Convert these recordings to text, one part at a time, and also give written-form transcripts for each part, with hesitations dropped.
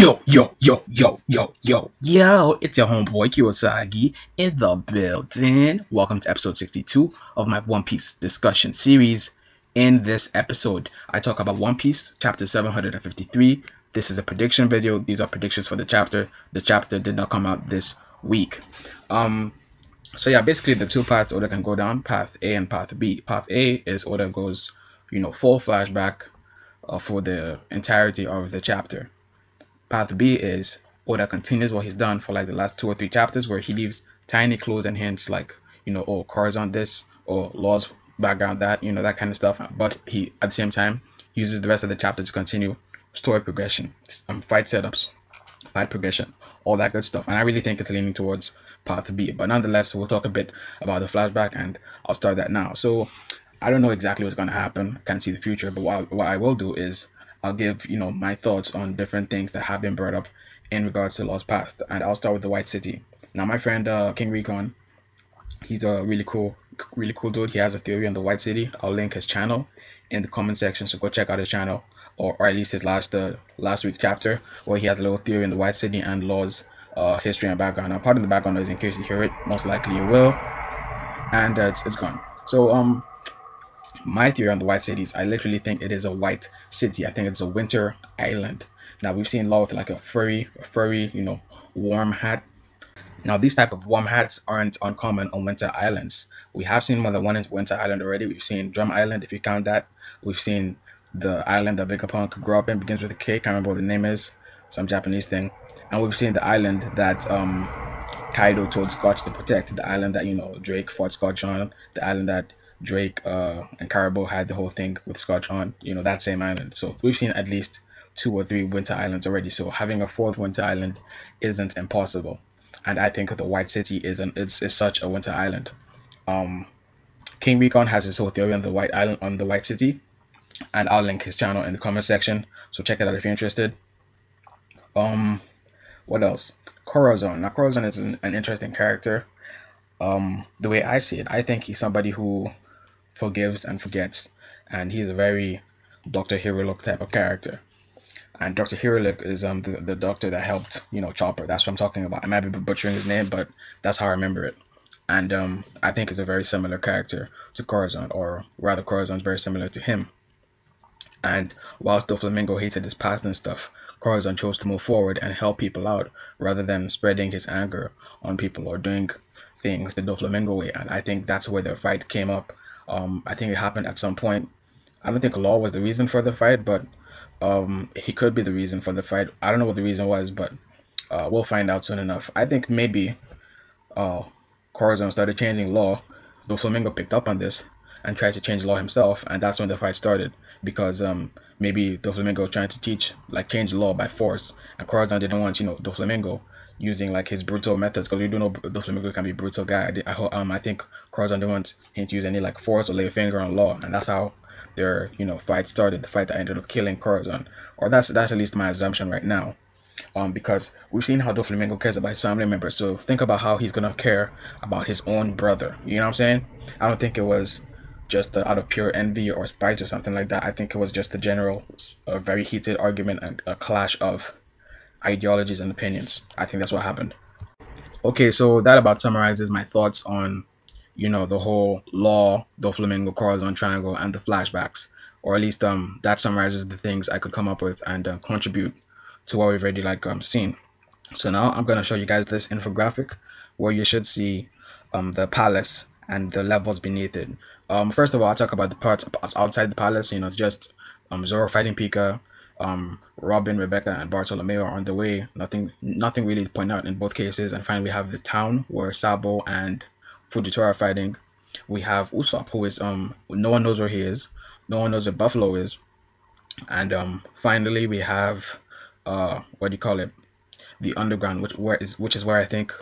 Yo, it's your homeboy Kiiro in the building. Welcome to episode 62 of my One Piece discussion series. In this episode, I talk about One Piece, chapter 753. This is a prediction video. These are predictions for the chapter. The chapter did not come out this week. So yeah, basically the two paths Oda can go down, path A and path B. Path A is Oda goes, full flashback for the entirety of the chapter. Path B is Oda continues what he's done for like the last 2 or 3 chapters, where he leaves tiny clues and hints like, Corazon this, or Law's background that, that kind of stuff. But he, at the same time, uses the rest of the chapter to continue story progression, fight setups, fight progression, all that good stuff. And I really think it's leaning towards path B. But nonetheless, we'll talk a bit about the flashback, and I'll start that now. So I don't know exactly what's going to happen. Can't see the future. But what I will do is I'll give, my thoughts on different things that have been brought up in regards to Lost Past. And I'll start with the White City. Now, my friend King Recon, he's a really cool dude. He has a theory on the White City. I'll link his channel in the comment section, so go check out his channel, or at least his last week chapter, where he has a little theory on the White City and Law's history and background. Now, part of the background is in case you hear it, most likely you will, and it's gone. So my theory on the White City is I literally think it is a white city. I think it's a winter island. Now, we've seen Law with like a furry, warm hat. Now, these type of warm hats aren't uncommon on winter islands. We have seen more than one winter island already. We've seen Drum Island, if you count that. We've seen the island that Vegapunk grew up in, begins with a K. Can't remember what the name is. Some Japanese thing. And we've seen the island that Kaido told Scotch to protect. The island that, Drake fought Scotch on. The island that Drake and Caribou had the whole thing with Scotch on, that same island. So we've seen at least 2 or 3 winter islands already. So having a 4th winter island isn't impossible. And I think the White City is such a winter island. King Recon has his whole theory on the White City, and I'll link his channel in the comment section. So check it out if you're interested. What else? Corazon. Now, Corazon is an interesting character. The way I see it, I think he's somebody who forgives and forgets, and he's a very Dr. Hero type of character. And Dr. Hero is the doctor that helped Chopper. That's what I'm talking about. I might be butchering his name, but that's how I remember it. And I think he's a very similar character to Corazon, or rather Corazon's very similar to him. And whilst Doflamingo hated his past and stuff, Corazon chose to move forward and help people out rather than spreading his anger on people or doing things the Doflamingo way. And I think that's where their fight came up. I think it happened at some point. I don't think Law was the reason for the fight, but he could be the reason for the fight. I don't know what the reason was, but we'll find out soon enough. I think maybe Corazon started changing Law. Doflamingo picked up on this and tried to change Law himself, and that's when the fight started. Because maybe Doflamingo trying to change Law by force, and Corazon didn't want Doflamingo using like his brutal methods, because we do know Doflamingo can be a brutal guy. I think Corazon didn't want him to use any like force or lay a finger on Law, and that's how their fight started. The fight that ended up killing Corazon, or that's at least my assumption right now. Because we've seen how Doflamingo cares about his family members, so think about how he's gonna care about his own brother. You know what I'm saying? I don't think it was just out of pure envy or spite or something like that. I think it was just a very heated argument and a clash of ideologies and opinions. I think that's what happened. Okay, so that about summarizes my thoughts on the whole Law, Doflamingo, Corazon triangle and the flashbacks, or at least that summarizes the things I could come up with and contribute to what we've already seen. So now I'm going to show you guys this infographic where you should see the palace and the levels beneath it. First of all, I'll talk about the parts outside the palace. It's just Zoro fighting Pika, Robin, Rebecca, and Bartolomeo are on the way. Nothing really to point out in both cases. And finally, we have the town where Sabo and Fujitora are fighting. We have Usopp, who is no one knows where he is. No one knows where Buffalo is. And finally, we have the underground, which is where I think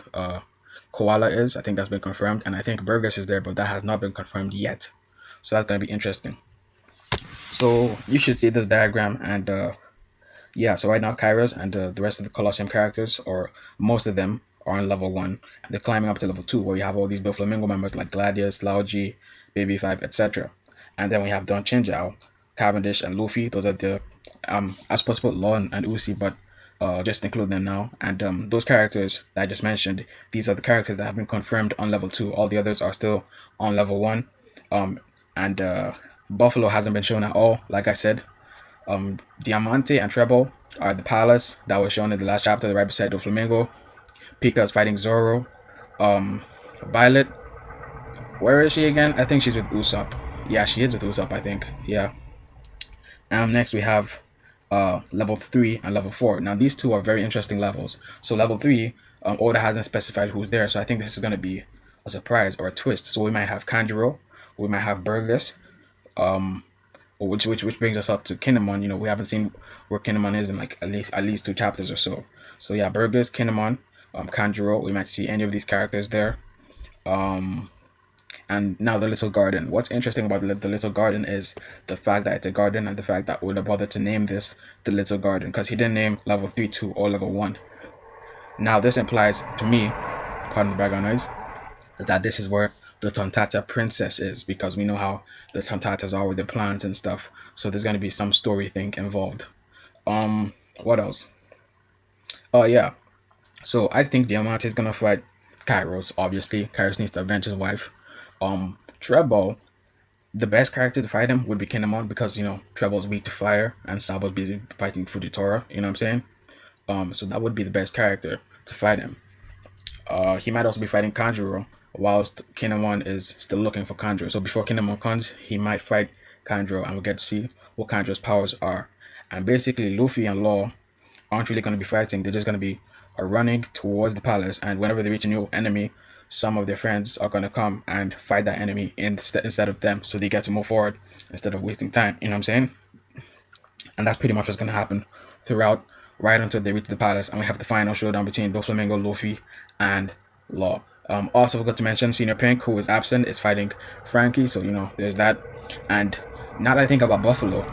Koala is. I think that's been confirmed, and I think Burgess is there, but that has not been confirmed yet. So that's going to be interesting. So you should see this diagram, and yeah, so right now Kairos and the rest of the Colosseum characters, or most of them, are on level 1. They're climbing up to level 2, where you have all these Doflamingo members like Gladius, Laoji, Baby 5, etc. And then we have Don Chinjao, Cavendish, and Luffy. Those are the I was supposed to put Law and Uzi, but just include them now. And those characters that I just mentioned, these are the characters that have been confirmed on level 2. All the others are still on level 1. Um, and Buffalo hasn't been shown at all, like I said. Diamante and Treble are the palace that was shown in the last chapter, right beside Doflamingo. Pika is fighting Zoro. Violet, where is she again? I think she's with Usopp. Yeah, she is with Usopp, I think. Yeah. Next we have level 3 and level 4. Now these two are very interesting levels. So level 3, Oda hasn't specified who's there, so I think this is going to be a surprise or a twist. So we might have Kanjuro, we might have Burgess, which brings us up to Kinemon. You know, we haven't seen where Kinemon is in like at least 2 chapters or so. So yeah, Burgess, Kinemon, Kanjuro, we might see any of these characters there. And now the little garden. What's interesting about the little garden is the fact that it's a garden, and the fact that Oda bothered to name this the little garden, because he didn't name level 3, 2, or level 1. Now this implies to me, pardon the background noise, that this is where the Tontata princess is, because we know how the Tontatas are with the plants and stuff. So there's going to be some story thing involved. What else? Oh yeah, so I think Diamante is going to fight Kairos. Obviously Kairos needs to avenge his wife. Treble, the best character to fight him would be Kinemon, because you know Treble's weak to fire and Sabo's busy fighting Fujitora, you know what I'm saying? So that would be the best character to fight him. He might also be fighting Kanjuro, whilst Kinemon is still looking for Kanjuro. So before Kinemon comes, he might fight Kanjuro, and we'll get to see what Kanjuro's powers are. And basically Luffy and Law aren't really going to be fighting, they're just going to be running towards the palace, and whenever they reach a new enemy, some of their friends are going to come and fight that enemy instead of them, so they get to move forward instead of wasting time, you know what I'm saying? And that's pretty much what's going to happen throughout, right until they reach the palace, and we have the final showdown between Doflamingo, Luffy, and Law. Also forgot to mention, Senior Pink, who is absent, is fighting Frankie, so you know there's that. And now that I think about Buffalo,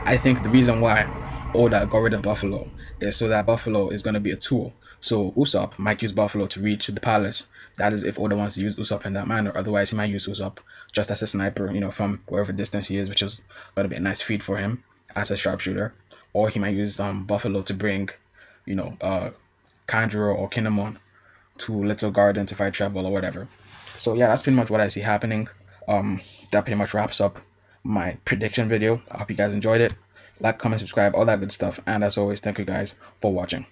I think the reason why Oda got rid of Buffalo is so that Buffalo is going to be a tool. So Usopp might use Buffalo to reach the palace. That is if Oda wants to use Usopp in that manner. Otherwise, he might use Usopp just as a sniper, you know, from wherever distance he is, which is going to be a nice feat for him as a sharpshooter. Or he might use Buffalo to bring, you know, Kanjuro or Kinemon to Little Garden to fight Treble or whatever. So yeah, that's pretty much what I see happening. That pretty much wraps up my prediction video. I hope you guys enjoyed it. Like, comment, subscribe, all that good stuff. And as always, thank you guys for watching.